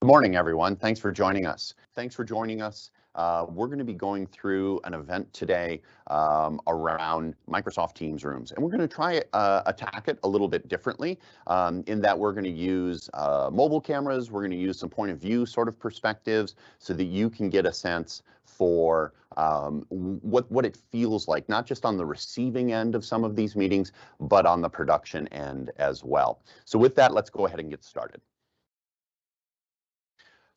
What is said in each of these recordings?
Good morning, everyone. Thanks for joining us. We're going to be going through an event today around Microsoft Teams rooms, and we're going to try attack it a little bit differently in that we're going to use mobile cameras. We're going to use some point of view sort of perspectives so that you can get a sense for what it feels like, not just on the receiving end of some of these meetings, but on the production end as well. So with that, let's go ahead and get started.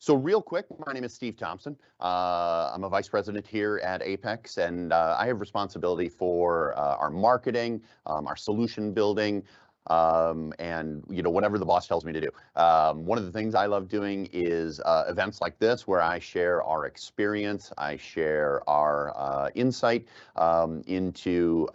So real quick, my name is Steve Thompson. I'm a vice president here at Apex, and I have responsibility for our marketing, our solution building, and whatever the boss tells me to do. One of the things I love doing is events like this, where I share our experience, I share our insight into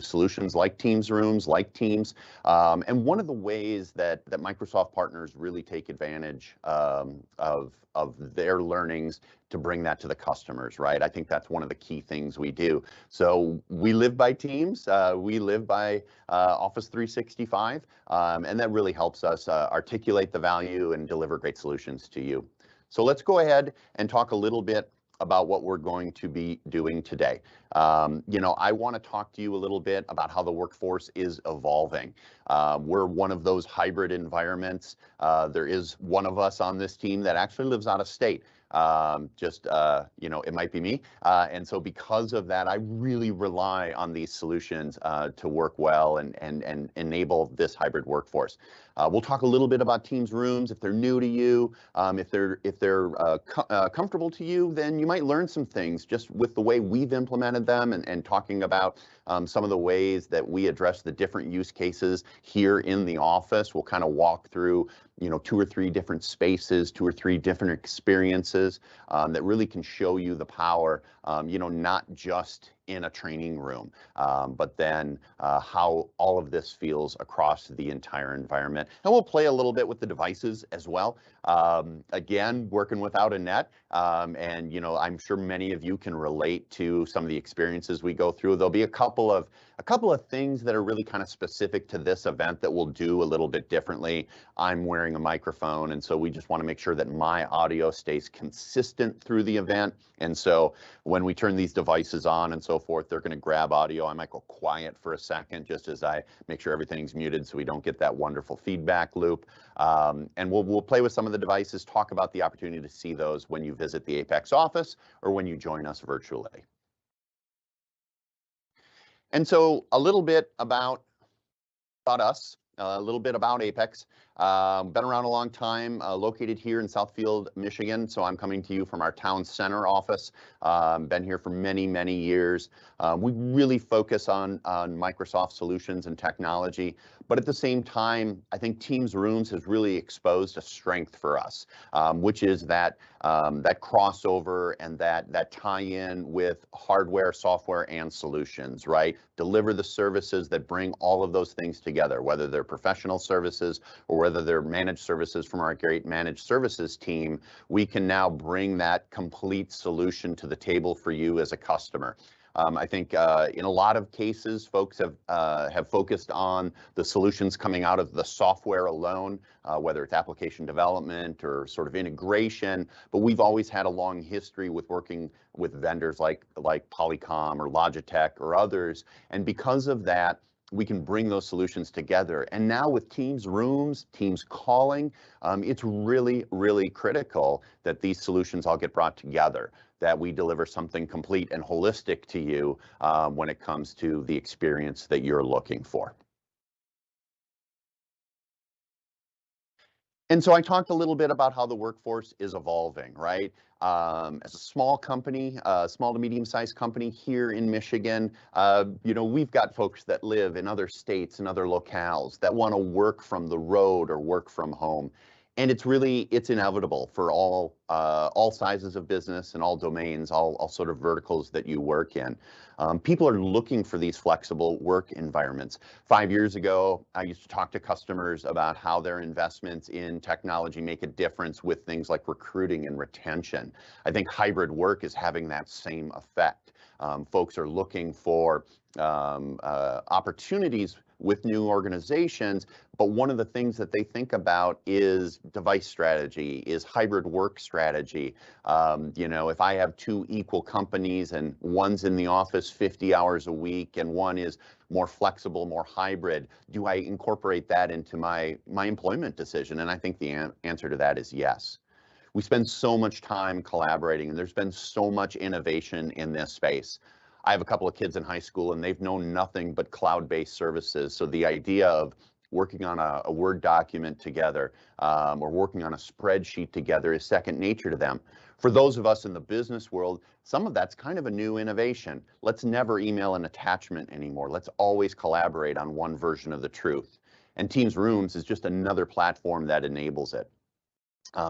solutions like Teams rooms, like Teams, and one of the ways that Microsoft partners really take advantage of their learnings to bring that to the customers, right? I think that's one of the key things we do. So we live by Teams, we live by Office 365, and that really helps us articulate the value and deliver great solutions to you. So let's go ahead and talk a little bit about what we're going to be doing today. I want to talk to you a little bit about how the workforce is evolving. We're one of those hybrid environments. There is one of us on this team that actually lives out of state. It might be me. And so because of that, I really rely on these solutions to work well and enable this hybrid workforce. We'll talk a little bit about Teams rooms. If they're new to you, if they're comfortable to you, then you might learn some things just with the way we've implemented them and talking about some of the ways that we address the different use cases here in the office. We'll kind of walk through 2 or 3 different spaces, 2 or 3 different experiences that really can show you the power, not just in a training room, but then how all of this feels across the entire environment. And we'll play a little bit with the devices as well. Again, working without a net, and I'm sure many of you can relate to some of the experiences we go through. There'll be a couple of things that are really kind of specific to this event that we'll do a little bit differently. I'm wearing a microphone, and so we just want to make sure that my audio stays consistent through the event. And so when we turn these devices on and so forth, they're going to grab audio. I might go quiet for a second just as I make sure everything's muted so we don't get that wonderful feedback loop. And we'll play with some of the devices, talk about the opportunity to see those when you visit the Apex office or when you join us virtually. And so a little bit about us, a little bit about Apex. Been around a long time, located here in Southfield, Michigan. So I'm coming to you from our town center office. Been here for many, many years. We really focus on Microsoft solutions and technology, but at the same time, I think Teams Rooms has really exposed a strength for us, which is that crossover and that tie-in with hardware, software, and solutions, right? Deliver the services that bring all of those things together, whether they're professional services or whether they're managed services from our great managed services team. We can now bring that complete solution to the table for you as a customer. I think in a lot of cases, folks have focused on the solutions coming out of the software alone, whether it's application development or sort of integration. But we've always had a long history with working with vendors like Polycom or Logitech or others. And because of that, we can bring those solutions together. And now with Teams Rooms, Teams Calling, it's really, really critical that these solutions all get brought together, that we deliver something complete and holistic to you when it comes to the experience that you're looking for. And so I talked a little bit about how the workforce is evolving, right? As a small company, small to medium-sized company here in Michigan, we've got folks that live in other states and other locales that want to work from the road or work from home. And it's inevitable for all sizes of business and all domains, all sort of verticals that you work in. People are looking for these flexible work environments. 5 years ago, I used to talk to customers about how their investments in technology make a difference with things like recruiting and retention. I think hybrid work is having that same effect. Folks are looking for opportunities with new organizations, but one of the things that they think about is device strategy, is hybrid work strategy. You know, if I have two equal companies and one's in the office 50 hours a week and one is more flexible, more hybrid, do I incorporate that into my employment decision? And I think the answer to that is yes. We spend so much time collaborating, and there's been so much innovation in this space. I have a couple of kids in high school, and they've known nothing but cloud-based services. So the idea of working on a Word document together or working on a spreadsheet together is second nature to them. For those of us in the business world, some of that's kind of a new innovation. Let's never email an attachment anymore. Let's always collaborate on one version of the truth. And Teams Rooms is just another platform that enables it.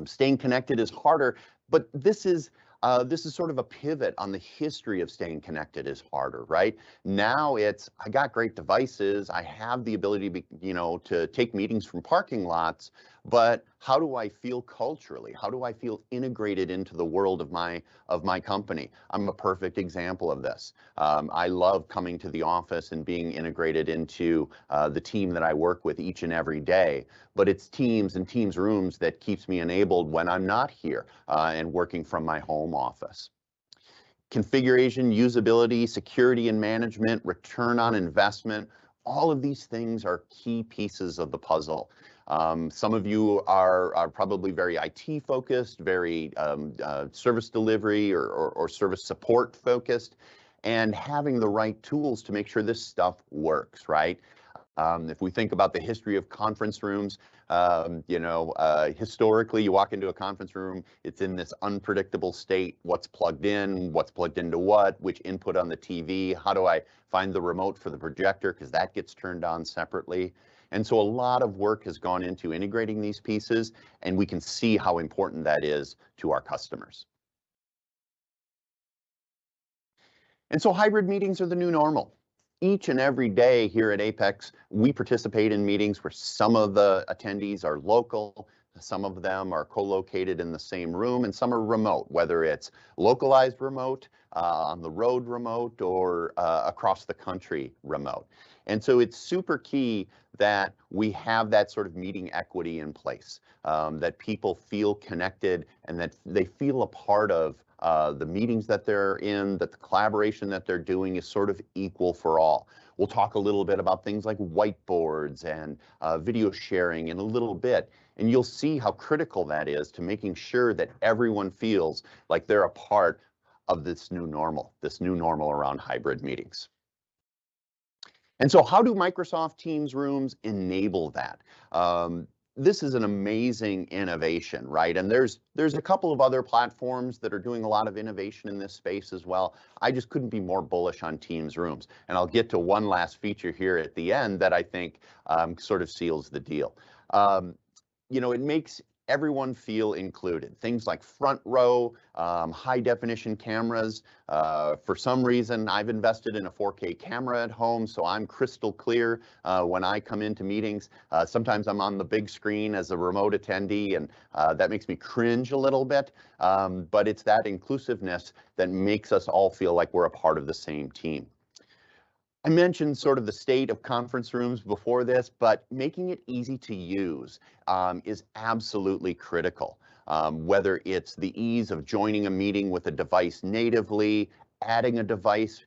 Staying connected is harder, but this is sort of a pivot on the history of staying connected is harder, right? Now it's, I got great devices, I have the ability to be, you know, to take meetings from parking lots, but how do I feel culturally? How do I feel integrated into the world of my company? I'm a perfect example of this. I love coming to the office and being integrated into the team that I work with each and every day, but it's Teams and Teams Rooms that keeps me enabled when I'm not here and working from my home office. Configuration, usability, security and management, return on investment, all of these things are key pieces of the puzzle. Some of you are probably very IT focused, very service delivery or service support focused, and having the right tools to make sure this stuff works, right? If we think about the history of conference rooms, you know, historically, you walk into a conference room, it's in this unpredictable state. What's plugged in? What's plugged into what? Which input on the TV? How do I find the remote for the projector? Because that gets turned on separately. And so a lot of work has gone into integrating these pieces, and we can see how important that is to our customers. And so hybrid meetings are the new normal. Each and every day here at Apex, we participate in meetings where some of the attendees are local, some of them are co-located in the same room, and some are remote, whether it's localized remote, on the road remote, or across the country remote. And so it's super key that we have that sort of meeting equity in place, that people feel connected and that they feel a part of the meetings that they're in, that the collaboration that they're doing is sort of equal for all. We'll talk a little bit about things like whiteboards and video sharing in a little bit, and you'll see how critical that is to making sure that everyone feels like they're a part of this new normal around hybrid meetings. And so how do Microsoft Teams Rooms enable that? This is an amazing innovation, right? And there's a couple of other platforms that are doing a lot of innovation in this space as well. I just couldn't be more bullish on Teams Rooms. And I'll get to one last feature here at the end that I think sort of seals the deal. You know, it makes everyone feel included. Things like front row, high definition cameras. For some reason, I've invested in a 4K camera at home, so I'm crystal clear when I come into meetings. Sometimes I'm on the big screen as a remote attendee, and that makes me cringe a little bit. But it's that inclusiveness that makes us all feel like we're a part of the same team. I mentioned sort of the state of conference rooms before this, but making it easy to use is absolutely critical. Whether it's the ease of joining a meeting with a device natively, adding a device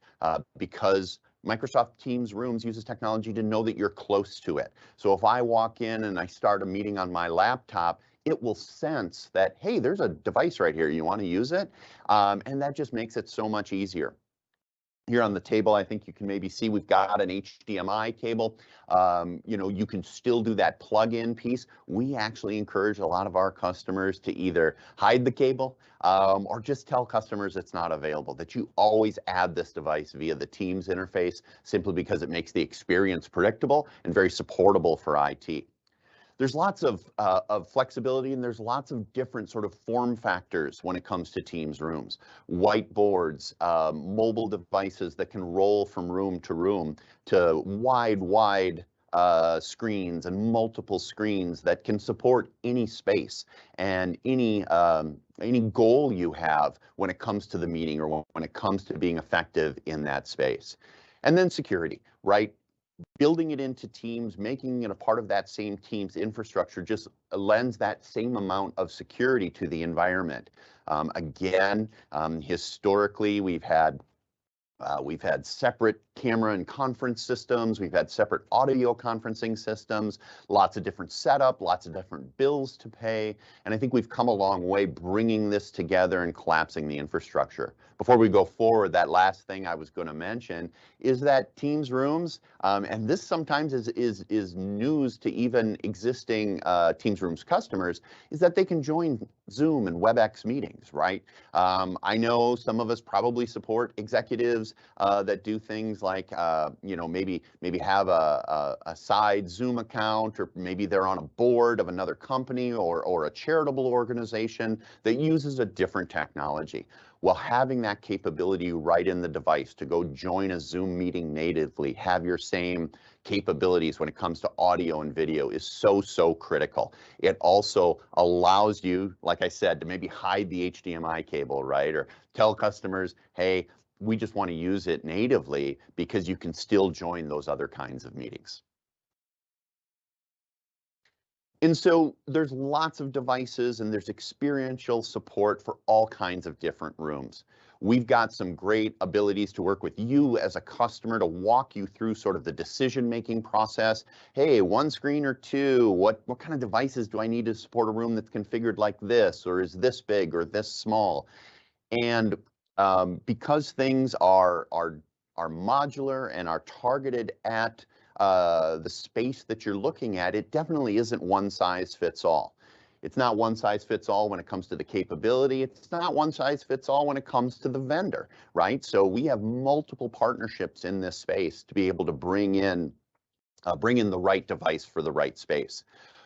because Microsoft Teams Rooms uses technology to know that you're close to it. So if I walk in and I start a meeting on my laptop, it will sense that, hey, there's a device right here. You want to use it? And that just makes it so much easier. Here on the table, I think you can maybe see we've got an HDMI cable. You know, you can still do that plug-in piece. We actually encourage a lot of our customers to either hide the cable or just tell customers it's not available, that you always add this device via the Teams interface simply because it makes the experience predictable and very supportable for IT. There's lots of flexibility, and there's lots of different sort of form factors when it comes to Teams Rooms. Whiteboards, mobile devices that can roll from room to wide screens and multiple screens that can support any space and any goal you have when it comes to the meeting or when it comes to being effective in that space. And then security, right? building it into Teams, making it a part of that same Teams infrastructure just lends that same amount of security to the environment. Again, historically, we've had separate camera and conference systems. We've had separate audio conferencing systems, lots of different setup, lots of different bills to pay. And I think we've come a long way bringing this together and collapsing the infrastructure. Before we go forward, that last thing I was going to mention is that Teams Rooms, and this sometimes is news to even existing Teams Rooms customers, is that they can join Zoom and WebEx meetings, right? I know some of us probably support executives that do things like, maybe have a side Zoom account, or maybe they're on a board of another company or a charitable organization that uses a different technology. Well, having that capability right in the device to go join a Zoom meeting natively, have your same capabilities when it comes to audio and video is so critical. It also allows you, like I said, to maybe hide the HDMI cable, right? Or tell customers, hey, we just want to use it natively, because you can still join those other kinds of meetings. And so there's lots of devices and there's experiential support for all kinds of different rooms. We've got some great abilities to work with you as a customer to walk you through sort of the decision-making process. Hey, one screen or two, what kind of devices do I need to support a room that's configured like this, or is this big or this small? And because things are modular and are targeted at the space that you're looking at, it definitely isn't one size fits all. It's not one size fits all when it comes to the capability. It's not one size fits all when it comes to the vendor, right? So we have multiple partnerships in this space to be able to bring in the right device for the right space.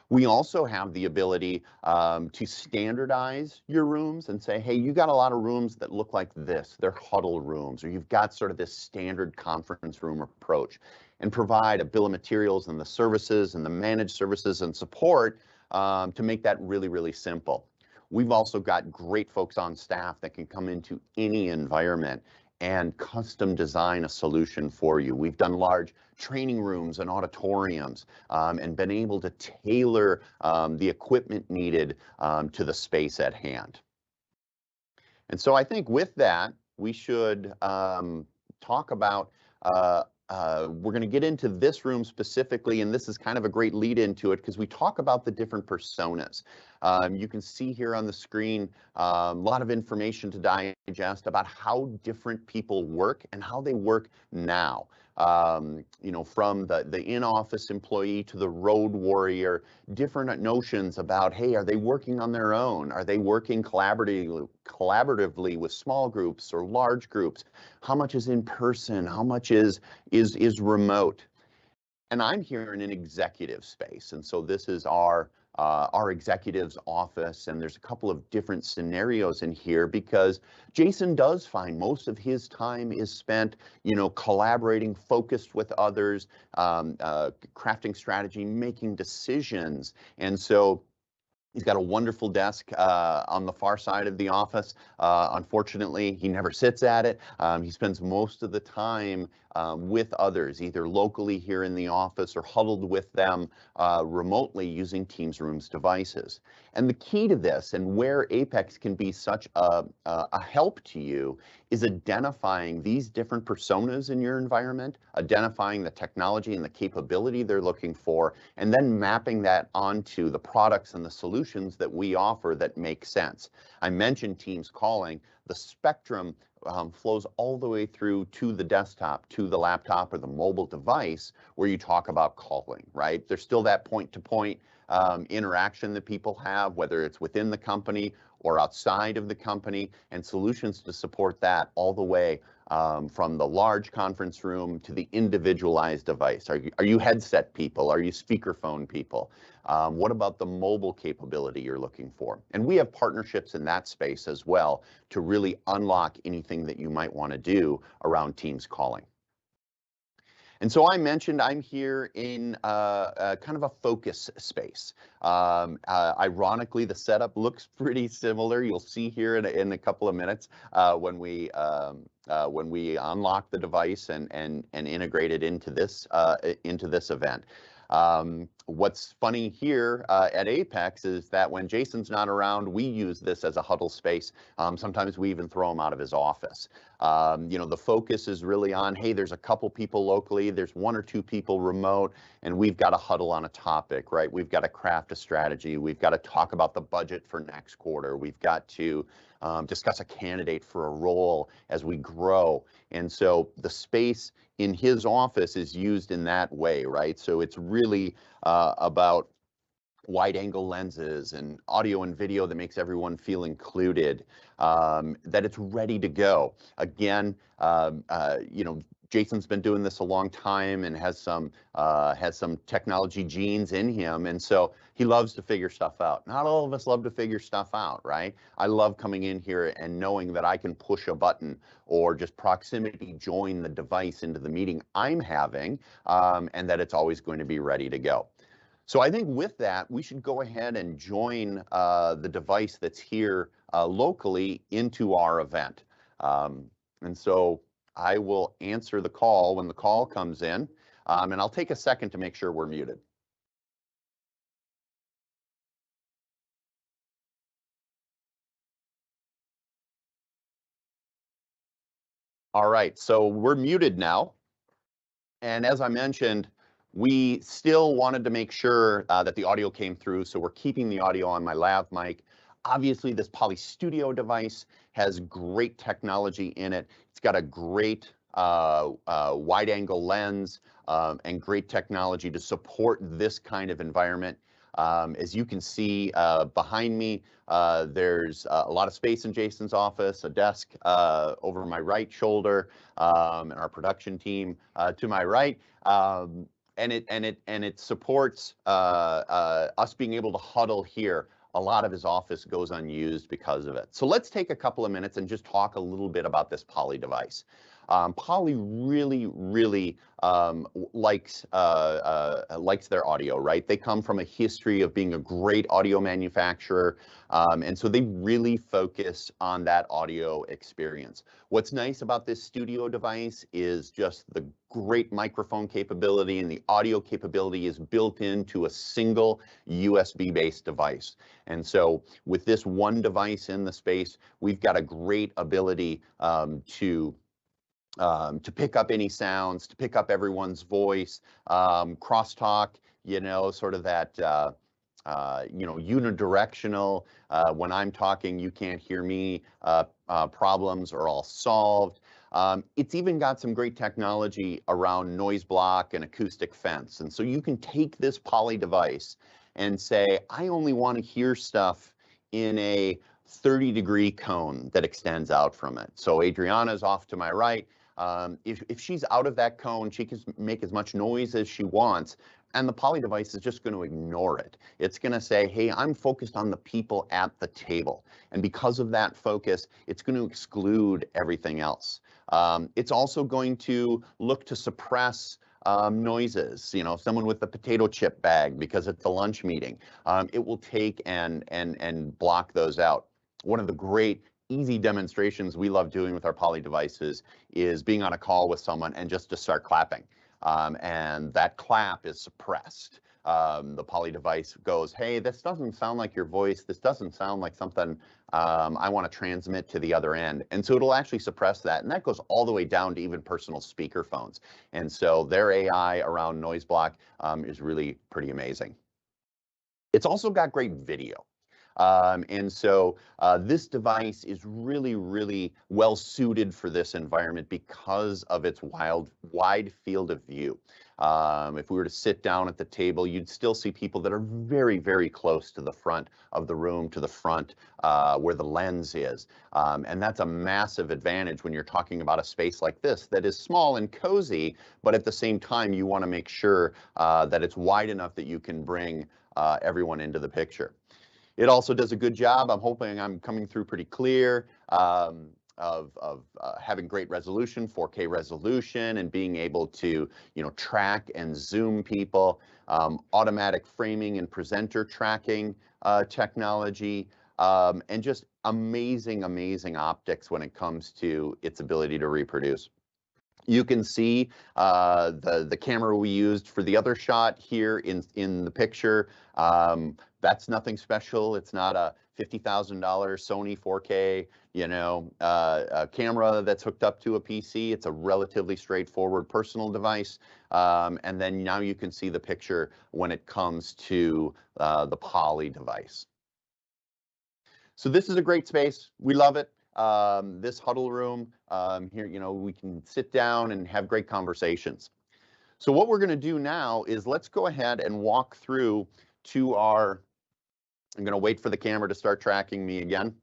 We also have the ability to standardize your rooms and say, hey, you got a lot of rooms that look like this. They're huddle rooms, or you've got sort of this standard conference room approach, and provide a bill of materials and the services and the managed services and support to make that really simple. We've also got great folks on staff that can come into any environment and custom design a solution for you. We've done large training rooms and auditoriums and been able to tailor the equipment needed to the space at hand. And so I think with that, we should talk about, we're going to get into this room specifically, and this is kind of a great lead into it because we talk about the different personas. You can see here on the screen a lot of information to digest about how different people work and how they work now. From the in-office employee to the road warrior, different notions about, hey, are they working on their own? Are they working collaboratively with small groups or large groups? How much is in person? How much is remote? And I'm here in an executive space, and so this is our executive's office, and there's a couple of different scenarios in here because Jason does find most of his time is spent, collaborating, focused with others, crafting strategy, making decisions. And so he's got a wonderful desk on the far side of the office. Unfortunately, he never sits at it. He spends most of the time with others, either locally here in the office or huddled with them remotely using Teams Rooms devices. And the key to this, and where Apex can be such a help to you, is identifying these different personas in your environment, identifying the technology and the capability they're looking for, and then mapping that onto the products and the solutions that we offer that make sense. I mentioned Teams calling. The spectrum flows all the way through to the desktop, to the laptop or the mobile device where you talk about calling, right? There's still that point-to-point interaction that people have, whether it's within the company or outside of the company, and solutions to support that all the way from the large conference room to the individualized device. Are you headset people? Are you speakerphone people? What about the mobile capability you're looking for? And we have partnerships in that space as well to really unlock anything that you might want to do around Teams calling. And so I mentioned I'm here in kind of a focus space. Ironically, the setup looks pretty similar. You'll see here in a couple of minutes when we when we unlock the device and integrate it into this event. What's funny here at Apex is that when Jason's not around, we use this as a huddle space. Sometimes we even throw him out of his office. You know, the focus is really on, hey, there's a couple people locally, there's 1 or 2 people remote, and we've got to huddle on a topic, right? We've got to craft a strategy. We've got to talk about the budget for next quarter. We've got to discuss a candidate for a role as we grow. And so the space in his office is used in that way, right? So it's really about wide angle lenses and audio and video that makes everyone feel included, that it's ready to go. Again, you know, Jason's been doing this a long time and has some technology genes in him, and so he loves to figure stuff out. Not all of us love to figure stuff out, right? I love coming in here and knowing that I can push a button or just proximity join the device into the meeting I'm having, and that it's always going to be ready to go. So I think with that, we should go ahead and join the device that's here locally into our event. And so I will answer the call when the call comes in, and I'll take a second to make sure we're muted. All right, so we're muted now. And as I mentioned, we still wanted to make sure that the audio came through, so we're keeping the audio on my lav mic. Obviously, this Poly Studio device has great technology in it. It's got a great wide-angle lens and great technology to support this kind of environment. As you can see behind me, there's a lot of space in Jason's office, a desk over my right shoulder, and our production team to my right. And it supports us being able to huddle here. A lot of his office goes unused because of it. So let's take a couple of minutes and just talk a little bit about this Poly device. Poly really likes their audio, right? They come from a history of being a great audio manufacturer, and so they really focus on that audio experience. What's nice about this studio device is just the great microphone capability, and the audio capability is built into a single USB-based device. And so with this one device in the space, we've got a great ability to pick up any sounds, to pick up everyone's voice, crosstalk, you know, sort of that, you know, unidirectional, when I'm talking, you can't hear me, problems are all solved. It's even got some great technology around noise block and acoustic fence. And so you can take this Poly device and say, I only want to hear stuff in a 30-degree cone that extends out from it. So Adriana's off to my right. If she's out of that cone, she can make as much noise as she wants, and the Poly device is just going to ignore it. It's going to say, hey, I'm focused on the people at the table. And because of that focus, it's going to exclude everything else. It's also going to look to suppress noises, you know, someone with the potato chip bag because it's a lunch meeting. It will take and block those out. One of the great easy demonstrations we love doing with our Poly devices is being on a call with someone and just to start clapping. And that clap is suppressed. The Poly device goes, hey, this doesn't sound like your voice. This doesn't sound like something I want to transmit to the other end. And so it'll actually suppress that. And that goes all the way down to even personal speaker phones. And so their AI around noise block is really pretty amazing. It's also got great video. And so this device is really well suited for this environment because of its wide field of view. If we were to sit down at the table, you'd still see people that are very close to the front of the room, to the front where the lens is. And that's a massive advantage when you're talking about a space like this that is small and cozy, but at the same time, you want to make sure that it's wide enough that you can bring everyone into the picture. It also does a good job, I'm hoping I'm coming through pretty clear, of having great resolution, 4K resolution, and being able to, you know, track and zoom people, automatic framing and presenter tracking technology, and just amazing, amazing optics when it comes to its ability to reproduce. You can see the camera we used for the other shot here in the picture. That's nothing special. It's not a $50,000 Sony 4K, a camera that's hooked up to a PC. It's a relatively straightforward personal device. And then now you can see the picture when it comes to the Poly device. So this is a great space. We love it. This huddle room here, we can sit down and have great conversations. So what we're going to do now is let's go ahead and walk through to I'm going to wait for the camera to start tracking me again.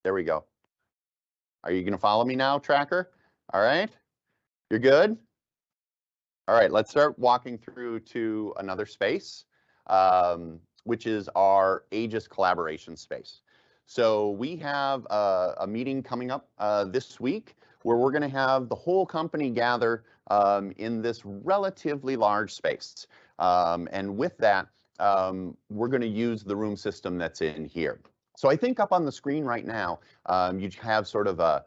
There we go. Are you going to follow me now, tracker? All right. You're good? All right, let's start walking through to another space, which is our Aegis collaboration space. So we have a meeting coming up this week where we're going to have the whole company gather in this relatively large space. And with that, we're going to use the room system that's in here. So I think up on the screen right now, you have sort of a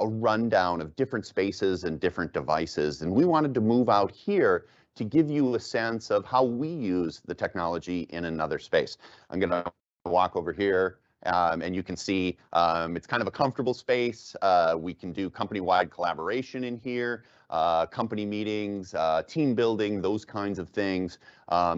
rundown of different spaces and different devices. And we wanted to move out here to give you a sense of how we use the technology in another space. I'm going to walk over here. And you can see it's kind of a comfortable space. We can do company-wide collaboration in here, company meetings, team building, those kinds of things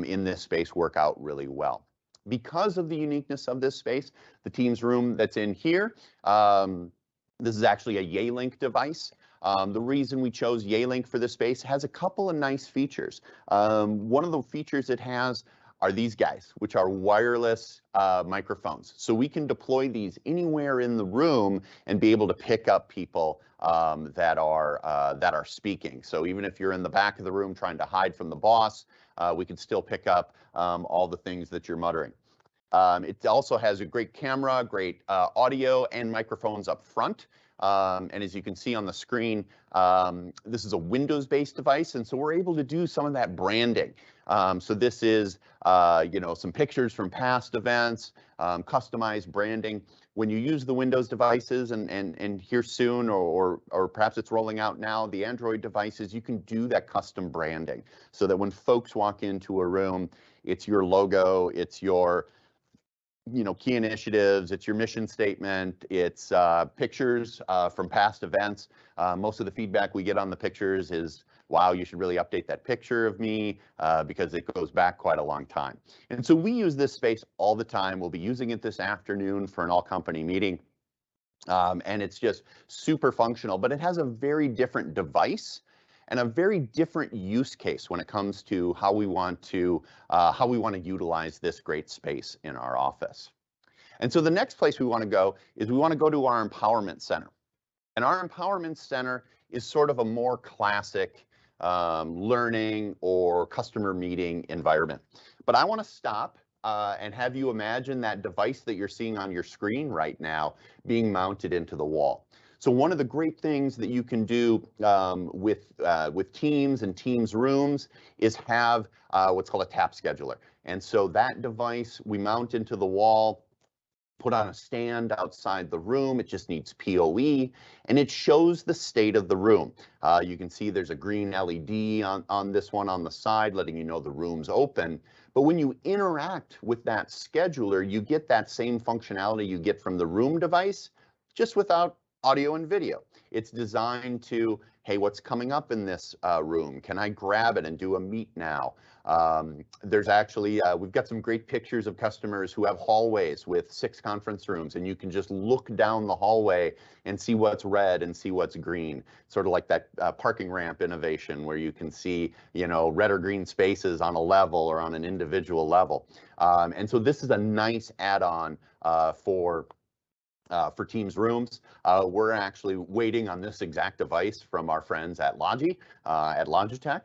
in this space work out really well. Because of the uniqueness of this space, the Teams room that's in here, this is actually a Yealink device. The reason we chose Yealink for this space has a couple of nice features. One of the features it has are these guys, which are wireless microphones. So we can deploy these anywhere in the room and be able to pick up people that are speaking. So even if you're in the back of the room trying to hide from the boss, we can still pick up all the things that you're muttering. It also has a great camera, great audio, and microphones up front. And as you can see on the screen, this is a Windows-based device, and so we're able to do some of that branding. So this is, some pictures from past events, customized branding. When you use the Windows devices, and here soon, or perhaps it's rolling out now, the Android devices, you can do that custom branding so that when folks walk into a room, it's your logo, it's your key initiatives, it's your mission statement, it's pictures from past events. Most of the feedback we get on the pictures is, wow, you should really update that picture of me because it goes back quite a long time. And so we use this space all the time. We'll be using it this afternoon for an all-company meeting. And it's just super functional, but it has a very different device and a very different use case when it comes to how we want to utilize this great space in our office. And so the next place we want to go is we want to go to our Empowerment Center. And our Empowerment Center is sort of a more classic learning or customer meeting environment. But I want to stop and have you imagine that device that you're seeing on your screen right now being mounted into the wall. So one of the great things that you can do with Teams and Teams rooms is have what's called a tap scheduler. And so that device we mount into the wall, put on a stand outside the room. It just needs PoE, and it shows the state of the room. You can see there's a green LED on this one on the side, letting you know the room's open. But when you interact with that scheduler, you get that same functionality you get from the room device, just without audio and video. It's designed to, hey, what's coming up in this room? Can I grab it and do a meet now? There's actually, we've got some great pictures of customers who have hallways with 6 conference rooms, and you can just look down the hallway and see what's red and see what's green. Sort of like that parking ramp innovation where you can see, red or green spaces on a level or on an individual level. And so this is a nice add-on for Teams rooms. We're actually waiting on this exact device from our friends at Logitech,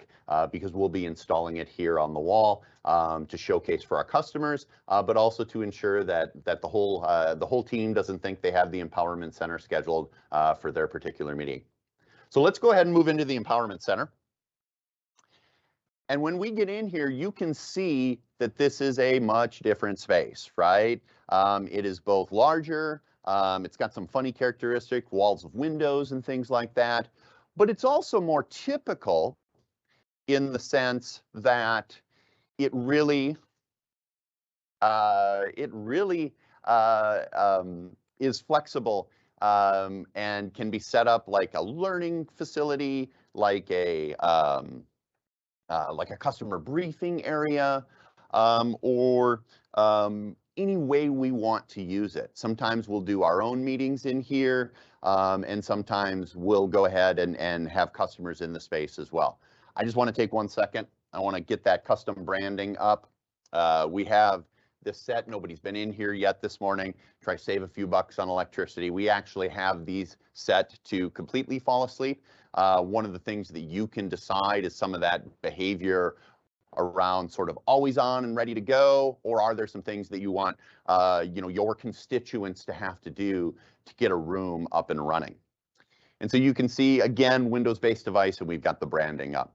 because we'll be installing it here on the wall to showcase for our customers, but also to ensure that the whole team doesn't think they have the Empowerment Center scheduled for their particular meeting. So let's go ahead and move into the Empowerment Center. And when we get in here, you can see that this is a much different space, right? It is both larger, it's got some funny characteristic walls of windows and things like that, but it's also more typical in the sense that it really is flexible and can be set up like a learning facility, like a customer briefing area, or any way we want to use it. Sometimes we'll do our own meetings in here, and sometimes we'll go ahead and have customers in the space as well. I just want to take 1 second. I want to get that custom branding up. We have this set. Nobody's been in here yet this morning. Try to save a few bucks on electricity. We actually have these set to completely fall asleep. One of the things that you can decide is some of that behavior around sort of always on and ready to go, or are there some things that you want your constituents to have to do to get a room up and running? And so you can see, again, Windows-based device, and we've got the branding up.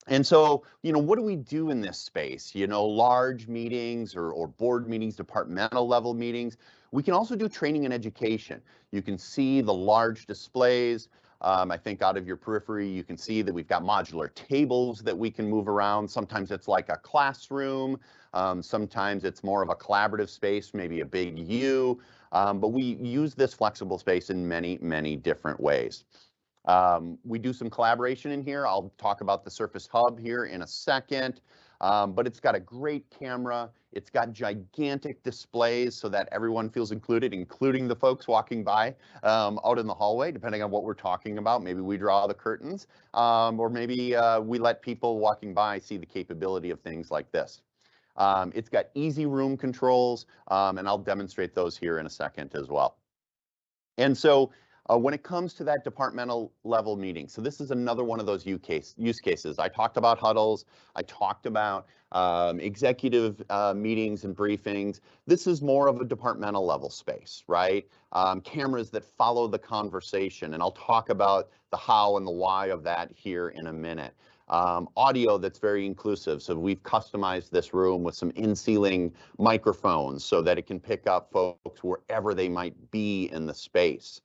And so, what do we do in this space? Large meetings or board meetings, departmental level meetings. We can also do training and education. You can see the large displays. I think out of your periphery, you can see that we've got modular tables that we can move around. Sometimes it's like a classroom. Sometimes it's more of a collaborative space, maybe a big U. But we use this flexible space in many, many different ways. We do some collaboration in here. I'll talk about the Surface Hub here in a second, but it's got a great camera. It's got gigantic displays so that everyone feels included, including the folks walking by out in the hallway, depending on what we're talking about. Maybe we draw the curtains, or maybe we let people walking by see the capability of things like this. It's got easy room controls, and I'll demonstrate those here in a second as well. And so when it comes to that departmental level meeting, so this is another one of those use cases. I talked about huddles. I talked about executive meetings and briefings. This is more of a departmental level space, right? Cameras that follow the conversation, and I'll talk about the how and the why of that here in a minute. Audio that's very inclusive. So we've customized this room with some in-ceiling microphones so that it can pick up folks wherever they might be in the space.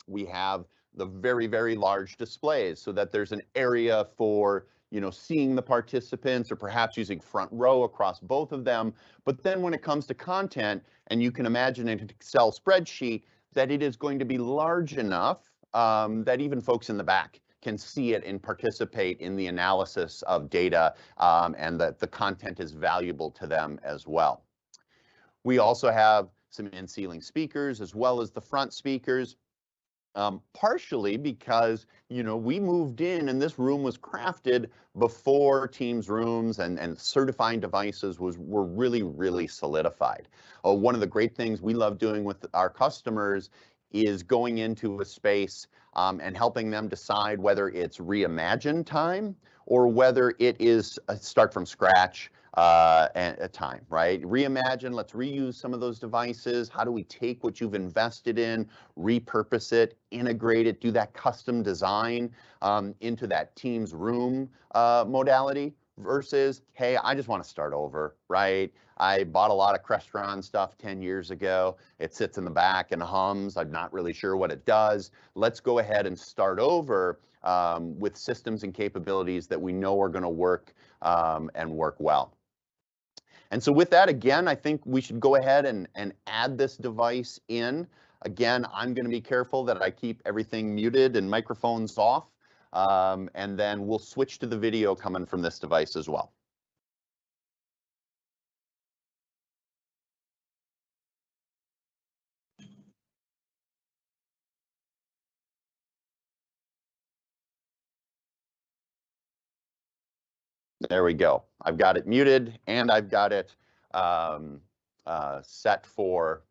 We have the very, very large displays so that there's an area for, seeing the participants or perhaps using front row across both of them. But then when it comes to content, and you can imagine an Excel spreadsheet, that it is going to be large enough that even folks in the back can see it and participate in the analysis of data, and that the content is valuable to them as well. We also have some in-ceiling speakers as well as the front speakers, partially because, we moved in and this room was crafted before Teams rooms and certifying devices were really, really solidified. One of the great things we love doing with our customers is going into a space and helping them decide whether it's reimagine time or whether it is a start from scratch a time, right? Reimagine, let's reuse some of those devices. How do we take what you've invested in, repurpose it, integrate it, do that custom design into that Teams room modality versus, hey, I just want to start over, right? I bought a lot of Crestron stuff 10 years ago. It sits in the back and hums. I'm not really sure what it does. Let's go ahead and start over with systems and capabilities that we know are going to work and work well. And so with that, again, I think we should go ahead and add this device in. Again, I'm going to be careful that I keep everything muted and microphones off. And then we'll switch to the video coming from this device as well. There we go. I've got it muted and I've got it set for,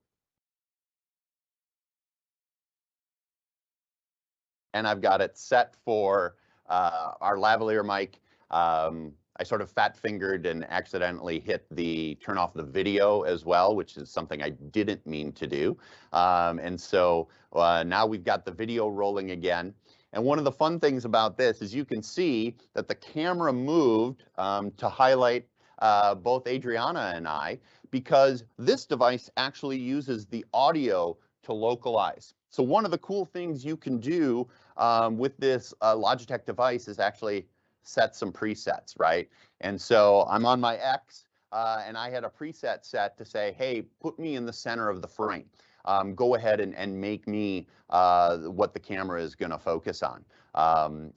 our lavalier mic. I sort of fat fingered and accidentally hit the turn off the video as well, which is something I didn't mean to do. And so now we've got the video rolling again. And one of the fun things about this is you can see that the camera moved to highlight both Adriana and I, because this device actually uses the audio to localize. So one of the cool things you can do with this Logitech device is actually set some presets, right? And so I'm on my X, and I had a preset set to say, hey, put me in the center of the frame. Go ahead and make me what the camera is going to focus on.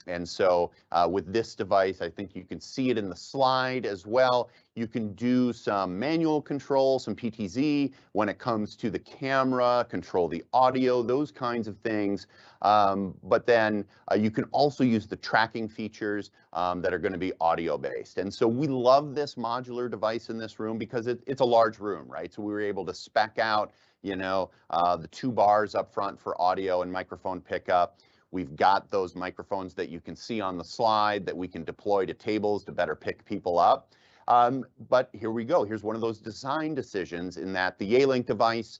And so with this device, I think you can see it in the slide as well. You can do some manual control, some PTZ when it comes to the camera, control the audio, those kinds of things. But then you can also use the tracking features that are going to be audio based. And so we love this modular device in this room because it's a large room, right? So we were able to spec out, you know, the 2 bars up front for audio and microphone pickup. We've got those microphones that you can see on the slide that we can deploy to tables to better pick people up. But here we go. Here's one of those design decisions in that the Yealink device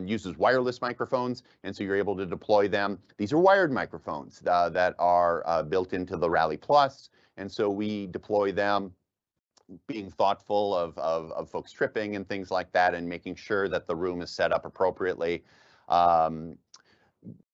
uses wireless microphones, and so you're able to deploy them. These are wired microphones that are built into the Rally Plus, and so we deploy them being thoughtful of folks tripping and things like that, and making sure that the room is set up appropriately.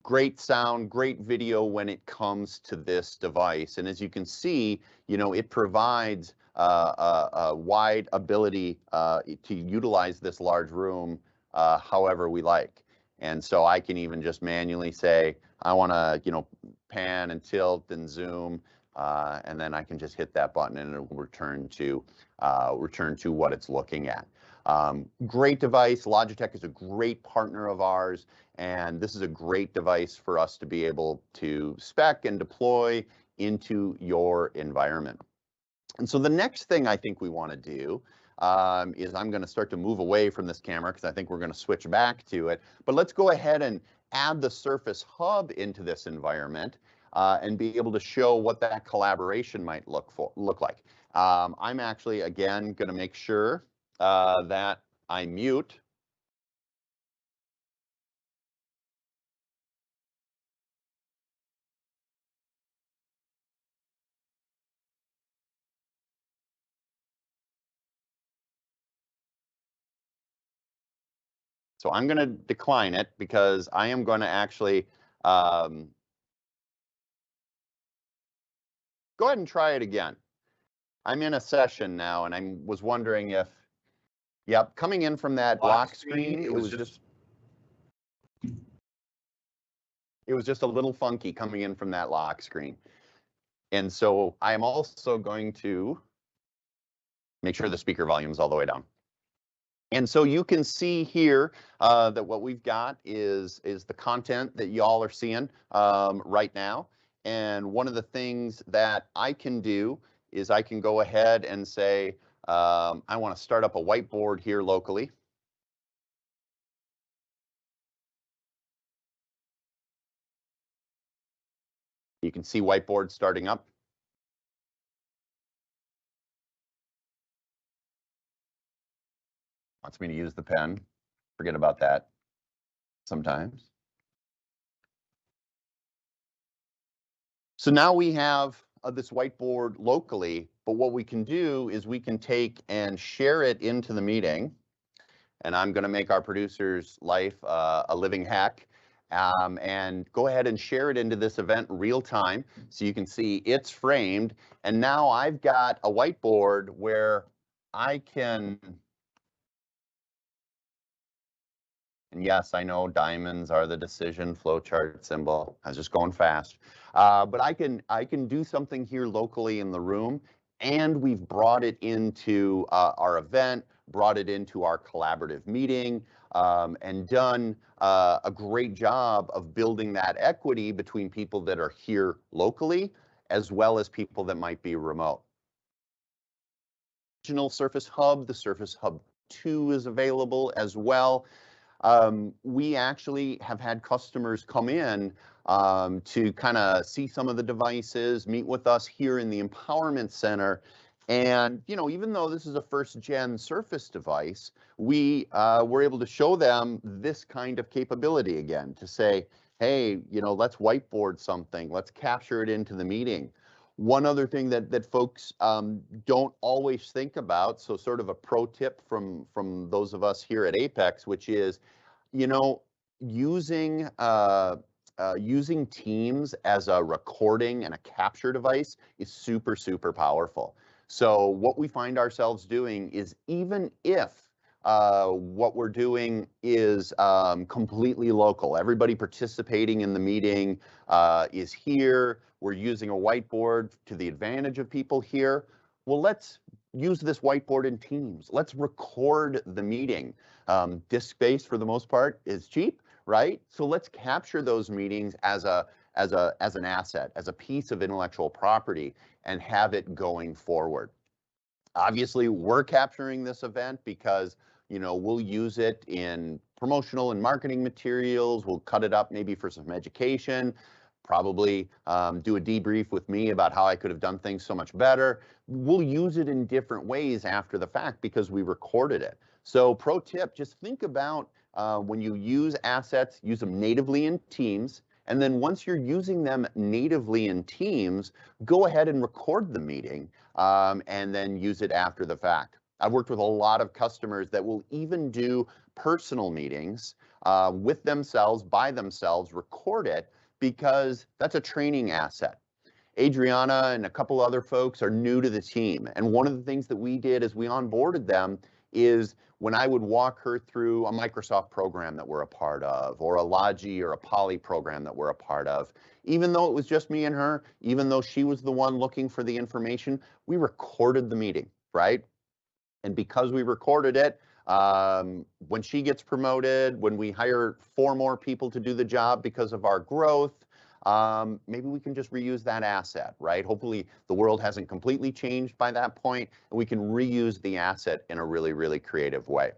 Great sound, great video when it comes to this device. And as you can see, you know, it provides a wide ability to utilize this large room however we like. And so I can even just manually say, I want to, you know, pan and tilt and zoom, and then I can just hit that button and it will return to what it's looking at. Great device. Logitech is a great partner of ours, and this is a great device for us to be able to spec and deploy into your environment. And so the next thing I think we want to do is I'm going to start to move away from this camera because I think we're going to switch back to it. But let's go ahead and add the Surface Hub into this environment and be able to show what that collaboration might look like. I'm actually, again, going to make sure that I mute. So I'm going to decline it because I am going to actually go ahead and try it again. I'm in a session now, and I was wondering if, yep, coming in from that lock screen, it was just a little funky coming in from that lock screen. And so I am also going to make sure the speaker volume is all the way down. And so you can see here that what we've got is the content that y'all are seeing right now. And one of the things that I can do is I can go ahead and say, I want to start up a whiteboard here locally. You can see whiteboard starting up. Wants me to use the pen. Forget about that sometimes. So now we have this whiteboard locally, but what we can do is we can take and share it into the meeting. And I'm going to make our producer's life a living heck. And go ahead and share it into this event real time so you can see it's framed. And now I've got a whiteboard where I can, and yes, I know diamonds are the decision flowchart symbol. I was just going fast. But I can do something here locally in the room, and we've brought it into our event, brought it into our collaborative meeting, and done a great job of building that equity between people that are here locally, as well as people that might be remote. Original Surface Hub, the Surface Hub 2 is available as well. We actually have had customers come in to kind of see some of the devices, meet with us here in the Empowerment Center. And, you know, even though this is a first-gen Surface device, we were able to show them this kind of capability again, to say, hey, let's whiteboard something. Let's capture it into the meeting. One other thing that folks don't always think about, so sort of a pro tip from those of us here at Apex, which is, you know, using using Teams as a recording and a capture device is super, super powerful. So what we find ourselves doing is, even if what we're doing is completely local, everybody participating in the meeting is here, we're using a whiteboard to the advantage of people here, well, let's use this whiteboard in Teams. Let's record the meeting. Disk-based, for the most part, is cheap, right? So let's capture those meetings as an asset, as a piece of intellectual property, and have it going forward. Obviously, we're capturing this event because, we'll use it in promotional and marketing materials. We'll cut it up maybe for some education, probably do a debrief with me about how I could have done things so much better. We'll use it in different ways after the fact because we recorded it. So pro tip, just think about when you use assets, use them natively in Teams. And then once you're using them natively in Teams, go ahead and record the meeting and then use it after the fact. I've worked with a lot of customers that will even do personal meetings with themselves, by themselves, record it, because that's a training asset. Adriana and a couple other folks are new to the team. And one of the things that we did as we onboarded them is, when I would walk her through a Microsoft program that we're a part of, or a Logi or a Poly program that we're a part of, even though it was just me and her, even though she was the one looking for the information, we recorded the meeting, right? And because we recorded it, when she gets promoted, when we hire 4 more people to do the job because of our growth, maybe we can just reuse that asset, right? Hopefully the world hasn't completely changed by that point, and we can reuse the asset in a really, really creative way.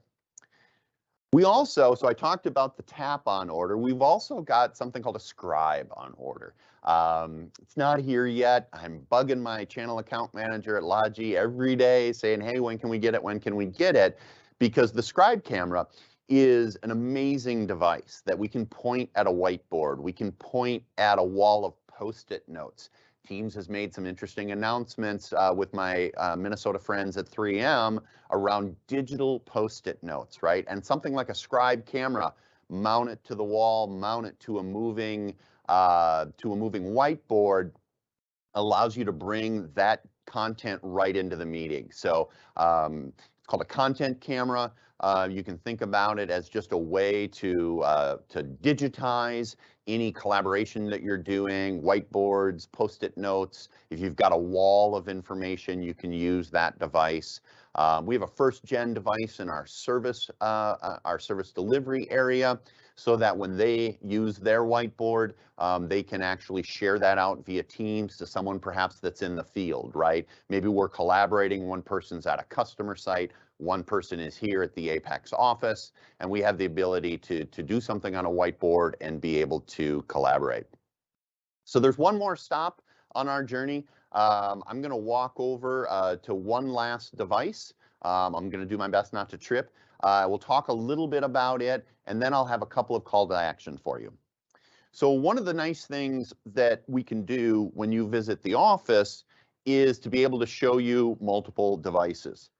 We also, so I talked about the tap on order. We've also got something called a scribe on order. It's not here yet. I'm bugging my channel account manager at Logi every day saying, hey, when can we get it? When can we get it? Because the scribe camera is an amazing device that we can point at a whiteboard. We can point at a wall of Post-it notes. Teams has made some interesting announcements with my Minnesota friends at 3M around digital Post-it notes, right? And something like a scribe camera, mount it to the wall, mount it to a moving whiteboard, allows you to bring that content right into the meeting. So it's called a content camera. You can think about it as just a way to digitize any collaboration that you're doing, whiteboards, Post-it notes. If you've got a wall of information, you can use that device. We have a first-gen device in our service delivery area, so that when they use their whiteboard, they can actually share that out via Teams to someone perhaps that's in the field, right? Maybe we're collaborating, one person's at a customer site, one person is here at the Apex office, and we have the ability to do something on a whiteboard and be able to collaborate. So there's one more stop on our journey. I'm going to walk over to one last device. I'm going to do my best not to trip. We'll talk a little bit about it, and then I'll have a couple of call to action for you. So one of the nice things that we can do when you visit the office is to be able to show you multiple devices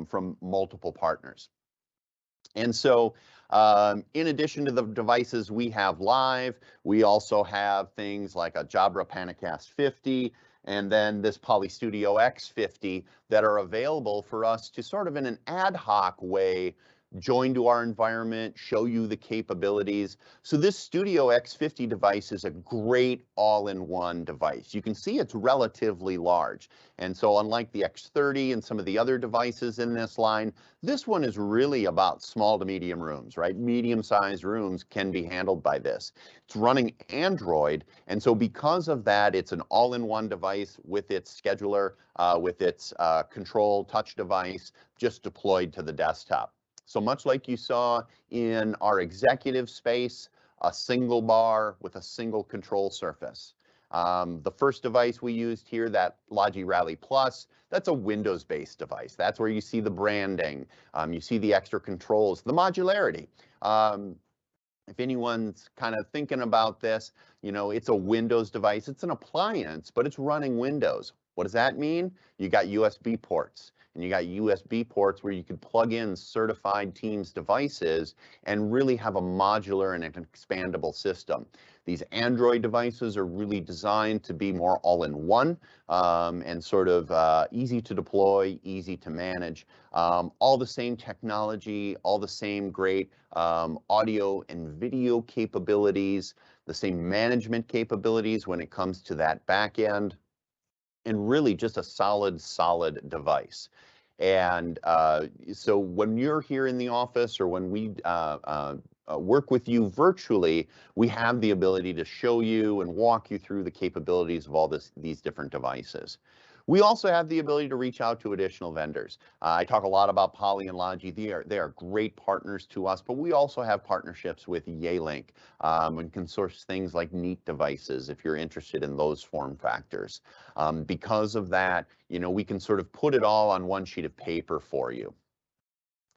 from multiple partners. And so in addition to the devices we have live, we also have things like a Jabra Panicast 50, and then this Poly Studio X50 that are available for us to sort of in an ad hoc way join to our environment, show you the capabilities. So this Studio X50 device is a great all-in-one device. You can see it's relatively large. And so unlike the X30 and some of the other devices in this line, this one is really about small to medium rooms, right? Medium-sized rooms can be handled by this. It's running Android, and so because of that, it's an all-in-one device with its scheduler, with its control touch device, just deployed to the desktop. So much like you saw in our executive space, a single bar with a single control surface. The first device we used here, that Logi Rally Plus, that's a Windows-based device. That's where you see the branding, you see the extra controls, the modularity. If anyone's kind of thinking about this, it's a Windows device. It's an appliance, but it's running Windows. What does that mean? You got USB ports, and you got USB ports where you can plug in certified Teams devices and really have a modular and an expandable system. These Android devices are really designed to be more all-in-one and sort of easy to deploy, easy to manage. All the same technology, all the same great audio and video capabilities, the same management capabilities when it comes to that back end, and really just a solid device. And so when you're here in the office or when we work with you virtually, we have the ability to show you and walk you through the capabilities of all these different devices. We also have the ability to reach out to additional vendors. I talk a lot about Poly and Logi. They are great partners to us, but we also have partnerships with Yealink and can source things like Neat devices if you're interested in those form factors. Because of that, we can sort of put it all on one sheet of paper for you.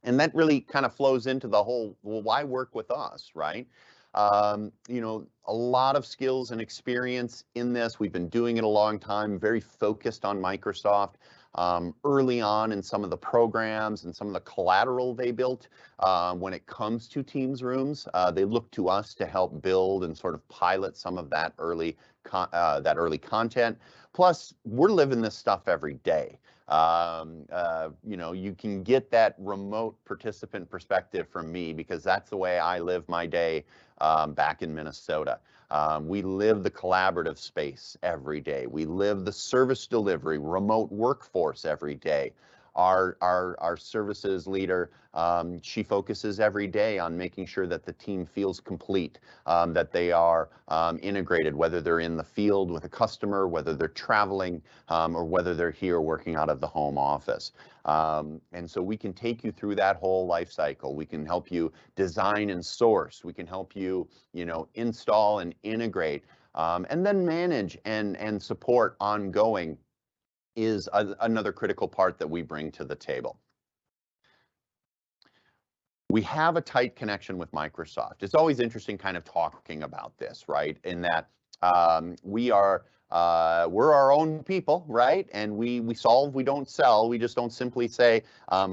And that really kind of flows into the whole, well, why work with us, right? A lot of skills and experience in this. We've been doing it a long time, very focused on Microsoft. Early on in some of the programs and some of the collateral they built when it comes to Teams rooms, they look to us to help build and sort of pilot some of that early content. Plus, we're living this stuff every day. You can get that remote participant perspective from me because that's the way I live my day back in Minnesota. We live the collaborative space every day. We live the service delivery, remote workforce every day. Our services leader, she focuses every day on making sure that the team feels complete, that they are integrated, whether they're in the field with a customer, whether they're traveling, or whether they're here working out of the home office. And so we can take you through that whole life cycle. We can help you design and source. We can help you, install and integrate, and then manage and support ongoing is another critical part that we bring to the table. We have a tight connection with Microsoft. It's always interesting kind of talking about this, right? In that we're our own people, right? And we solve, we don't sell. We just don't simply say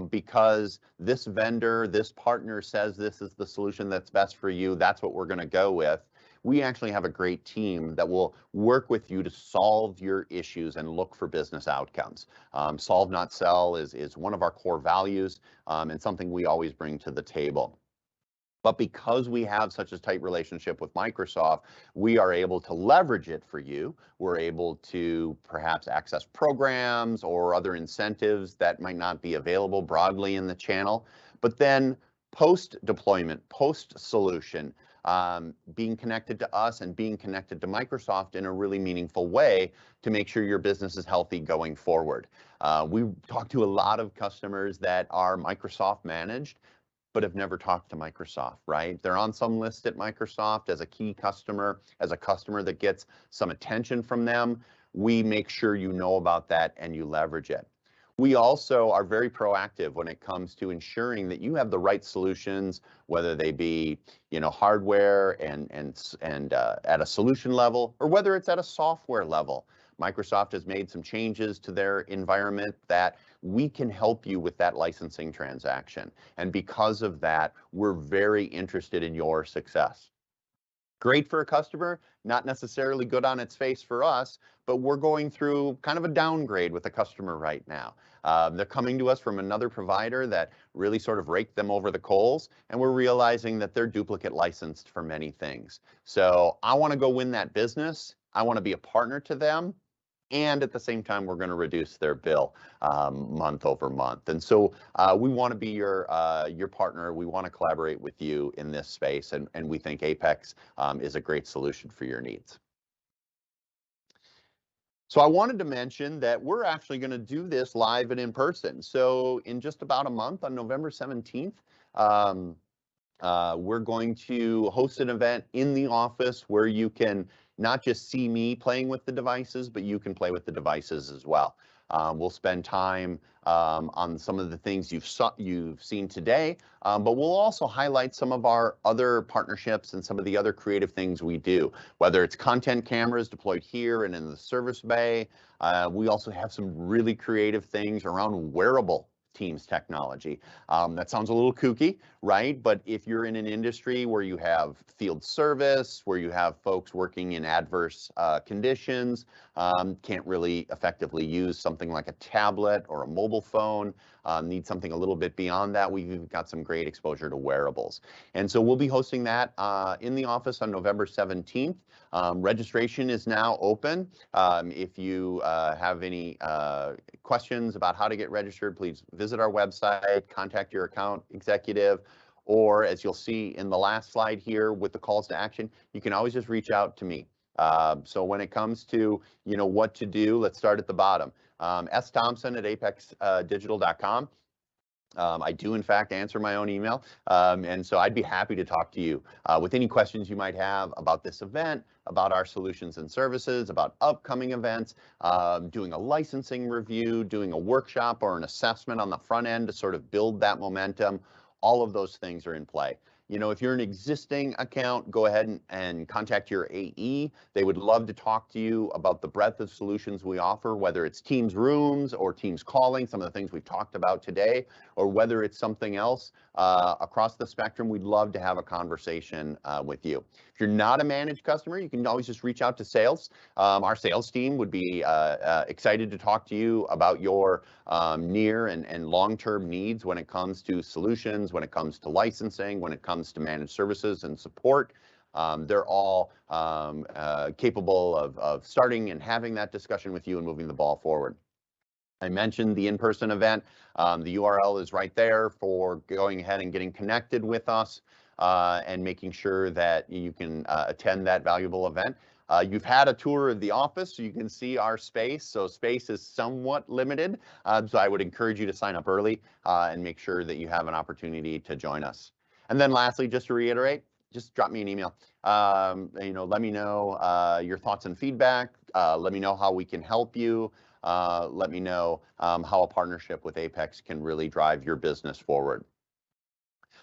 because this vendor, this partner says this is the solution that's best for you, that's what we're going to go with. We actually have a great team that will work with you to solve your issues and look for business outcomes. Solve, not sell is one of our core values and something we always bring to the table. But because we have such a tight relationship with Microsoft, we are able to leverage it for you. We're able to perhaps access programs or other incentives that might not be available broadly in the channel. But then post-deployment, post-solution, being connected to us and being connected to Microsoft in a really meaningful way to make sure your business is healthy going forward. We talk to a lot of customers that are Microsoft managed, but have never talked to Microsoft, right? They're on some list at Microsoft as a key customer, as a customer that gets some attention from them. We make sure you know about that and you leverage it. We also are very proactive when it comes to ensuring that you have the right solutions, whether they be, hardware and at a solution level, or whether it's at a software level. Microsoft has made some changes to their environment that we can help you with that licensing transaction. And because of that, we're very interested in your success. Great for a customer, not necessarily good on its face for us, but we're going through kind of a downgrade with a customer right now. They're coming to us from another provider that really sort of raked them over the coals, and we're realizing that they're duplicate licensed for many things. So I want to go win that business. I want to be a partner to them. And at the same time, we're going to reduce their bill month over month. And so we want to be your partner. We want to collaborate with you in this space. And we think Apex is a great solution for your needs. So I wanted to mention that we're actually going to do this live and in person. So in just about a month, on November 17th, we're going to host an event in the office where you can not just see me playing with the devices, but you can play with the devices as well. We'll spend time on some of the things you've seen today, but we'll also highlight some of our other partnerships and some of the other creative things we do, whether it's content cameras deployed here and in the service bay. We also have some really creative things around wearable Teams technology. That sounds a little kooky, right? But if you're in an industry where you have field service, where you have folks working in adverse conditions, can't really effectively use something like a tablet or a mobile phone, need something a little bit beyond that, we've got some great exposure to wearables. And so we'll be hosting that in the office on November 17th. Registration is now open. If you have any questions about how to get registered, please visit our website, contact your account executive, or as you'll see in the last slide here with the calls to action, you can always just reach out to me. So when it comes to, what to do, let's start at the bottom. sthompson@apexdigital.com. I do, in fact, answer my own email, and so I'd be happy to talk to you with any questions you might have about this event, about our solutions and services, about upcoming events, doing a licensing review, doing a workshop or an assessment on the front end to sort of build that momentum. All of those things are in play. If you're an existing account, go ahead and contact your AE. They would love to talk to you about the breadth of solutions we offer, whether it's Teams Rooms or Teams Calling, some of the things we've talked about today, or whether it's something else across the spectrum. We'd love to have a conversation with you. If you're not a managed customer, you can always just reach out to sales. Our sales team would be excited to talk to you about your near and long-term needs when it comes to solutions, when it comes to licensing, when it comes to managed services and support. They're all capable of starting and having that discussion with you and moving the ball forward. I mentioned the in-person event. The URL is right there for going ahead and getting connected with us and making sure that you can attend that valuable event. You've had a tour of the office, so you can see our space. So space is somewhat limited. So I would encourage you to sign up early and make sure that you have an opportunity to join us. And then lastly, just to reiterate, just drop me an email. Let me know your thoughts and feedback. Let me know how we can help you. Let me know how a partnership with Apex can really drive your business forward.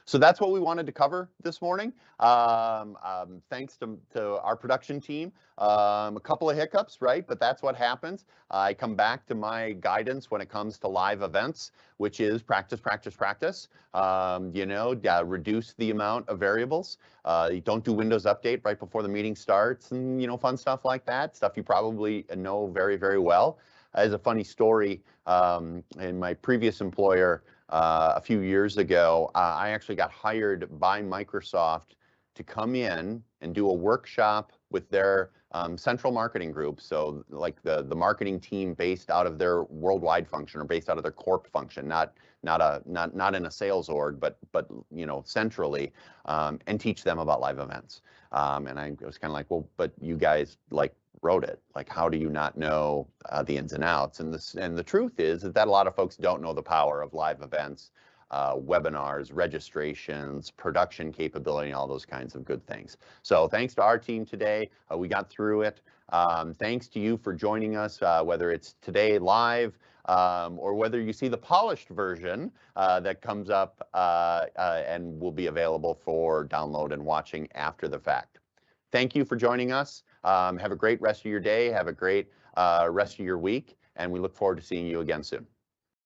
So that's what we wanted to cover this morning. Thanks to our production team. A couple of hiccups, right? But that's what happens. I come back to my guidance when it comes to live events, which is practice, practice, practice. Reduce the amount of variables. You don't do Windows Update right before the meeting starts and, fun stuff like that. Stuff you probably know very, very well. As a funny story, in my previous employer, a few years ago, I actually got hired by Microsoft to come in and do a workshop with their central marketing group. So like the marketing team based out of their worldwide function or based out of their corp function, not in a sales org, but centrally, and teach them about live events. And I was kind of like, well, but you guys wrote it. How do you not know the ins and outs? And the truth is that a lot of folks don't know the power of live events, webinars, registrations, production capability, all those kinds of good things. So thanks to our team today. We got through it. Thanks to you for joining us, whether it's today live or whether you see the polished version that comes up and will be available for download and watching after the fact. Thank you for joining us. Have a great rest of your day. Have a great rest of your week. And we look forward to seeing you again soon.